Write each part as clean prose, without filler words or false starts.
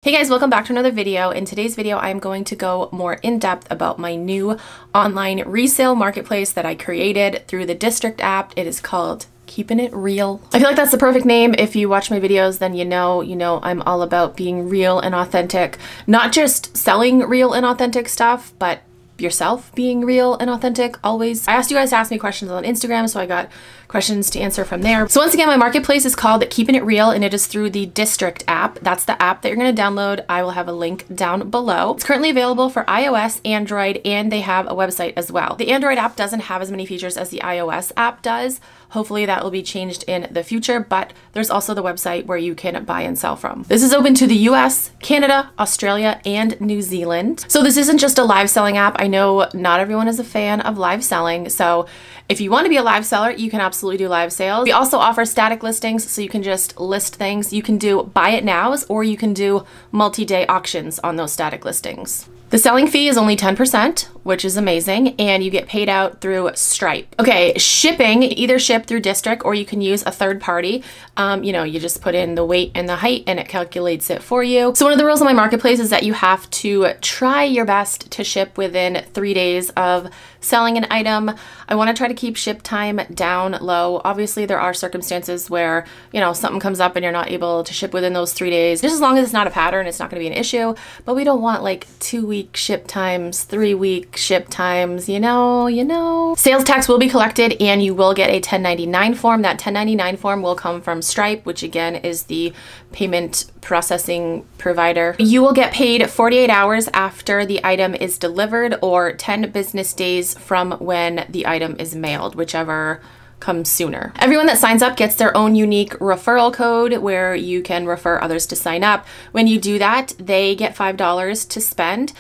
Hey guys, welcome back to another video. In today's video, I'm going to go more in depth about my new online resale marketplace that I created through the District app. It is called Keepin' It Real. I feel like that's the perfect name. If you watch my videos, then you know I'm all about being real and authentic, not just selling real and authentic stuff, but yourself being real and authentic always. I asked you guys to ask me questions on Instagram, so I got questions to answer from there. So once again, my marketplace is called Keepin' It Real, and it is through the District app. That's the app that you're going to download. I will have a link down below. It's currently available for iOS, Android, and they have a website as well. The Android app doesn't have as many features as the iOS app does. Hopefully that will be changed in the future, but there's also the website where you can buy and sell from. This is open to the US, Canada, Australia, and New Zealand. So this isn't just a live selling app. I know not everyone is a fan of live selling, so if you want to be a live seller, you can absolutely do live sales. We also offer static listings, so you can just list things. You can do buy it nows, or you can do multi-day auctions on those static listings. The selling fee is only 10%, which is amazing, and you get paid out through Stripe. Okay, shipping, either ship through District or you can use a third party. You just put in the weight and the height and it calculates it for you. So one of the rules on my marketplace is that you have to try your best to ship within 3 days of selling an item. I want to try to keep ship time down low. Obviously, there are circumstances where, something comes up and you're not able to ship within those 3 days. Just as long as it's not a pattern, it's not going to be an issue, but we don't want like 2-week ship times, 3-week ship times, Sales tax will be collected and you will get a 1099 form. That 1099 form will come from Stripe, which again is the payment processing provider. You will get paid 48 hours after the item is delivered or 10 business days from when the item is mailed, whichever comes sooner. Everyone that signs up gets their own unique referral code where you can refer others to sign up. When you do that, they get $5 to spend.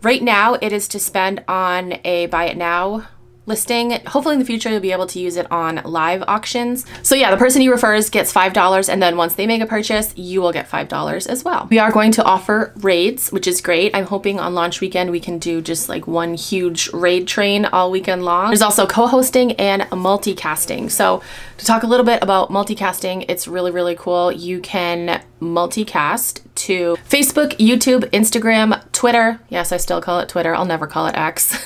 Right now, it is to spend on a buy it now listing. Hopefully in the future, you'll be able to use it on live auctions. So yeah, the person you refers gets $5, and then once they make a purchase, you will get $5 as well. We are going to offer raids, which is great. I'm hoping on launch weekend, we can do just like one huge raid train all weekend long. There's also co-hosting and multicasting. So to talk a little bit about multicasting, it's really, really cool. You can multicast to Facebook, YouTube, Instagram, Twitter. Yes, I still call it Twitter. I'll never call it X.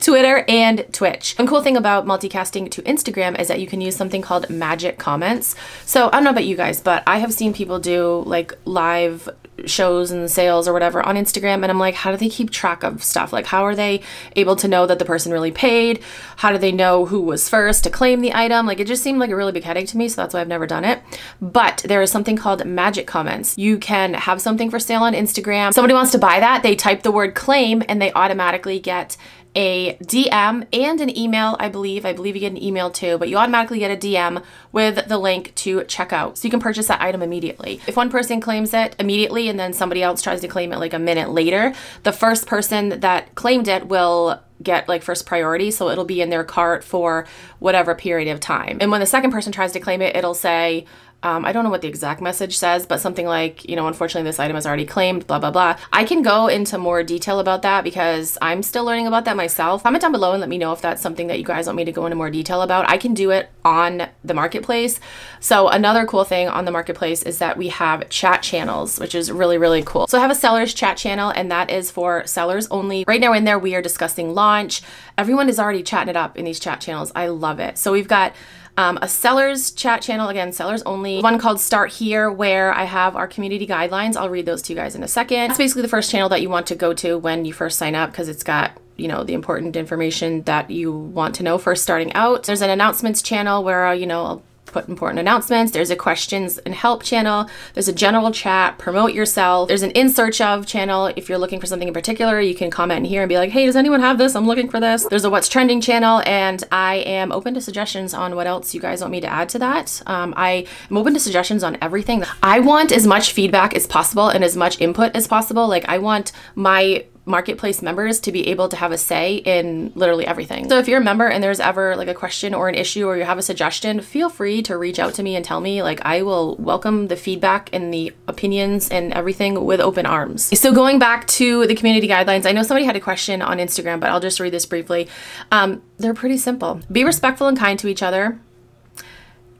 Twitter and Twitch. One cool thing about multicasting to Instagram is that you can use something called magic comments. So I don't know about you guys, but I have seen people do like live shows and sales or whatever on Instagram, and I'm like, how do they keep track of stuff? Like, how are they able to know that the person really paid? How do they know who was first to claim the item? Like, it just seemed like a really big headache to me, so that's why I've never done it. But there is something called magic comments. You can have something for sale on Instagram. Somebody wants to buy that, they type the word claim, and they automatically get a DM and an email, I believe you get an email too, but you automatically get a DM with the link to checkout. So you can purchase that item immediately. If one person claims it immediately and then somebody else tries to claim it like a minute later, the first person that claimed it will get like first priority. So it'll be in their cart for whatever period of time. And when the second person tries to claim it, it'll say, I don't know what the exact message says, but something like, unfortunately this item is already claimed, blah, blah, blah. I can go into more detail about that because I'm still learning about that myself. Comment down below and let me know if that's something that you guys want me to go into more detail about. I can do it on the marketplace. So another cool thing on the marketplace is that we have chat channels, which is really, really cool. So I have a sellers chat channel, and that is for sellers only. Right now in there, we are discussing launch. Everyone is already chatting it up in these chat channels. I love it. So we've got a sellers chat channel, again, sellers only. One called Start Here, where I have our community guidelines. I'll read those to you guys in a second. That's basically the first channel that you want to go to when you first sign up because it's got the important information that you want to know first starting out. There's an announcements channel where, I'll put important announcements. There's a questions and help channel. There's a general chat, promote yourself. There's an in search of channel. If you're looking for something in particular, you can comment in here and be like, hey, does anyone have this? I'm looking for this. There's a what's trending channel, and I am open to suggestions on what else you guys want me to add to that. I am open to suggestions on everything. I want as much feedback as possible and as much input as possible. Like, I want my marketplace members to be able to have a say in literally everything. So if you're a member and there's ever like a question or an issue or you have a suggestion, feel free to reach out to me and tell me. Like, I will welcome the feedback and the opinions and everything with open arms. So going back to the community guidelines, I know somebody had a question on Instagram, but I'll just read this briefly. They're pretty simple. Be respectful and kind to each other.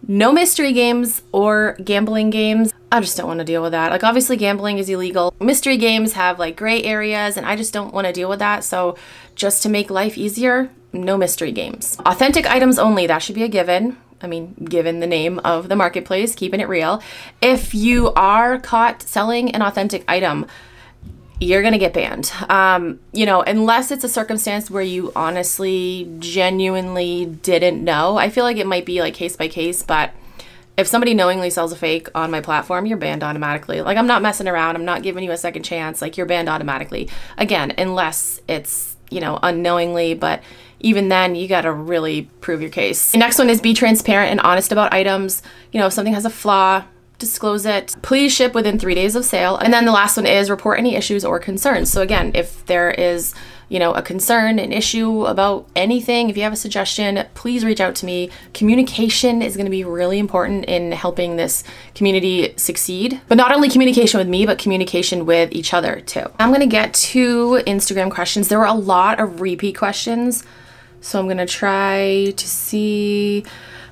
No mystery games or gambling games. I just don't want to deal with that. Like, obviously gambling is illegal. Mystery games have like gray areas, and I just don't want to deal with that. So just to make life easier, no mystery games. Authentic items only, that should be a given. I mean, given the name of the marketplace, keeping it real. If you are caught selling an authentic item, you're gonna get banned. You know, unless it's a circumstance where you honestly, genuinely didn't know. I feel like it might be like case by case, but if somebody knowingly sells a fake on my platform, you're banned automatically. Like, I'm not messing around. I'm not giving you a second chance. Like, you're banned automatically. Again, unless it's, you know, unknowingly, but even then, you gotta really prove your case. The next one is be transparent and honest about items. You know, if something has a flaw, disclose it. Please ship within 3 days of sale. And then the last one is report any issues or concerns. So again, if there is, you know, a concern, an issue about anything, if you have a suggestion, please reach out to me. Communication is going to be really important in helping this community succeed. But not only communication with me, but communication with each other too. I'm going to get to Instagram questions. There were a lot of repeat questions, so I'm going to try to see.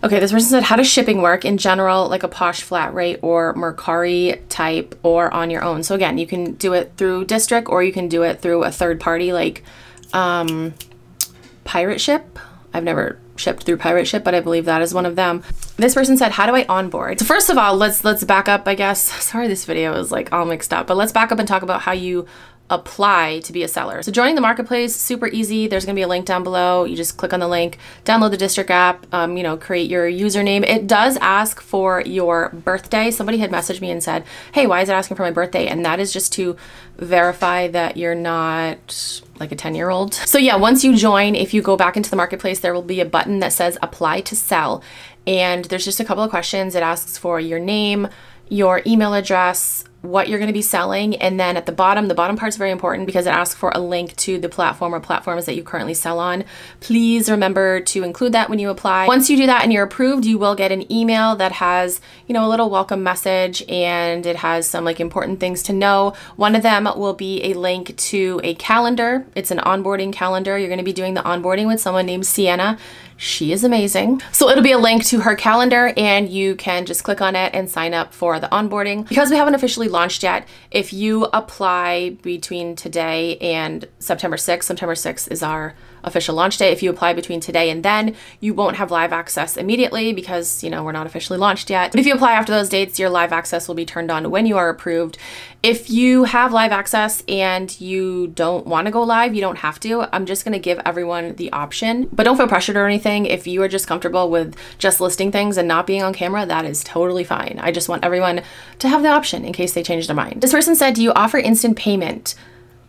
Okay, this person said, how does shipping work in general, like a Posh flat rate or Mercari type, or on your own? So again, you can do it through District, or you can do it through a third party like Pirate Ship. I've never shipped through Pirate Ship, but I believe that is one of them. This person said, how do I onboard? So first of all, let's back up, I guess. Sorry, this video is like all mixed up, but let's back up and talk about how you apply to be a seller. So joining the marketplace, super easy. There's gonna be a link down below. You just click on the link, download the District app, you know, create your username. It does ask for your birthday. Somebody had messaged me and said, hey, why is it asking for my birthday? And that is just to verify that you're not like a 10-year-old. So yeah, once you join, if you go back into the marketplace, there will be a button that says apply to sell. And there's just a couple of questions. It asks for your name, your email address, what you're going to be selling, and then at the bottom part's very important because it asks for a link to the platform or platforms that you currently sell on. Please remember to include that when you apply. Once you do that and you're approved, you will get an email that has, you know, a little welcome message, and it has some like important things to know. One of them will be a link to a calendar. It's an onboarding calendar. You're going to be doing the onboarding with someone named Sienna. She is amazing. So it'll be a link to her calendar, and you can just click on it and sign up for the onboarding. Because we haven't officially launched yet, if you apply between today and September 6th, September 6th is our official launch day. If you apply between today and then, you won't have live access immediately because, you know, we're not officially launched yet. But if you apply after those dates, your live access will be turned on when you are approved. If you have live access and you don't want to go live, you don't have to. I'm just going to give everyone the option, but don't feel pressured or anything. If you are just comfortable with just listing things and not being on camera, that is totally fine. I just want everyone to have the option in case they change their mind. This person said, do you offer instant payment?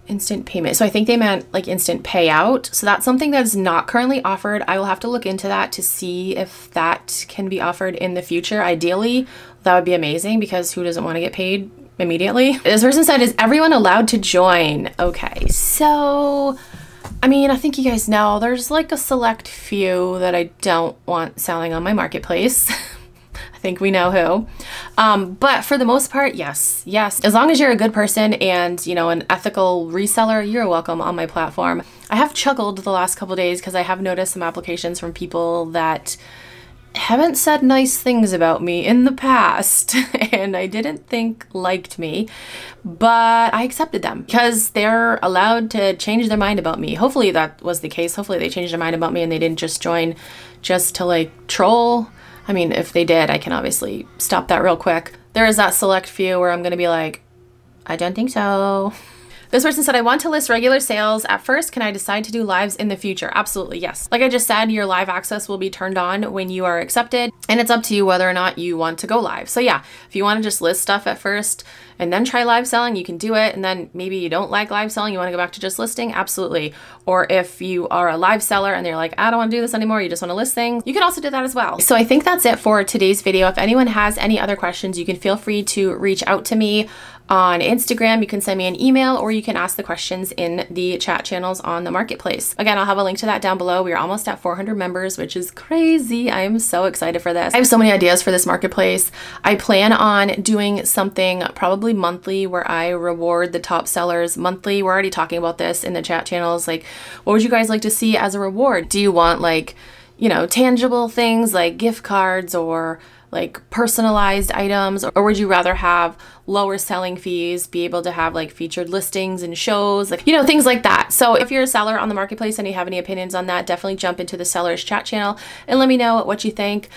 Instant payment. So I think they meant like instant payout. So that's something that's not currently offered. I will have to look into that to see if that can be offered in the future. Ideally, that would be amazing because who doesn't want to get paid immediately? This person said, is everyone allowed to join? Okay, so I mean, I think you guys know there's like a select few that I don't want selling on my marketplace. I think we know who. But for the most part, yes. As long as you're a good person and, you know, an ethical reseller, you're welcome on my platform. I have chuckled the last couple days because I have noticed some applications from people that haven't said nice things about me in the past and I didn't think liked me, but I accepted them because they're allowed to change their mind about me. Hopefully that was the case. Hopefully they changed their mind about me and they didn't just join just to like troll. I mean, if they did, I can obviously stop that real quick. There is that select few where I'm gonna be like, I don't think so. This person said, I want to list regular sales at first. Can I decide to do lives in the future? Absolutely, yes. Like I just said, your live access will be turned on when you are accepted, and it's up to you whether or not you want to go live. So yeah, if you want to just list stuff at first and then try live selling, you can do it. And then maybe you don't like live selling, you want to go back to just listing, absolutely. Or if you are a live seller and they're like, I don't want to do this anymore, you just want to list things, you can also do that as well. So I think that's it for today's video. If anyone has any other questions, you can feel free to reach out to me on Instagram. You can send me an email or you can ask the questions in the chat channels on the marketplace. Again, I'll have a link to that down below. We are almost at 400 members, which is crazy. I am so excited for this. I have so many ideas for this marketplace. I plan on doing something probably monthly where I reward the top sellers monthly. We're already talking about this in the chat channels. Like, what would you guys like to see as a reward? Do you want like, you know, tangible things like gift cards or like personalized items, or would you rather have lower selling fees, be able to have like featured listings and shows, like, you know, things like that. So if you're a seller on the marketplace and you have any opinions on that, definitely jump into the sellers chat channel and let me know what you think.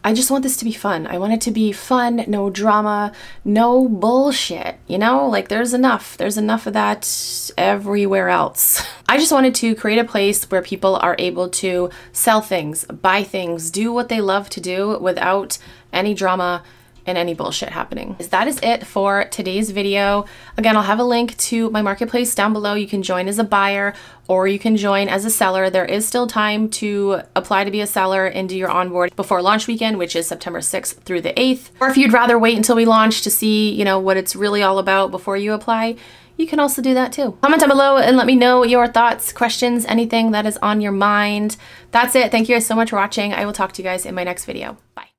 I just want this to be fun. I want it to be fun, no drama, no bullshit, you know, like there's enough of that everywhere else. I just wanted to create a place where people are able to sell things, buy things, do what they love to do without any drama and any bullshit happening. That is it for today's video. Again, I'll have a link to my marketplace down below. You can join as a buyer or you can join as a seller. There is still time to apply to be a seller and do your onboard before launch weekend, which is September 6th through the 8th. Or if you'd rather wait until we launch to see, you know, what it's really all about before you apply, you can also do that too. Comment down below and let me know your thoughts, questions, anything that is on your mind. That's it. Thank you guys so much for watching. I will talk to you guys in my next video. Bye.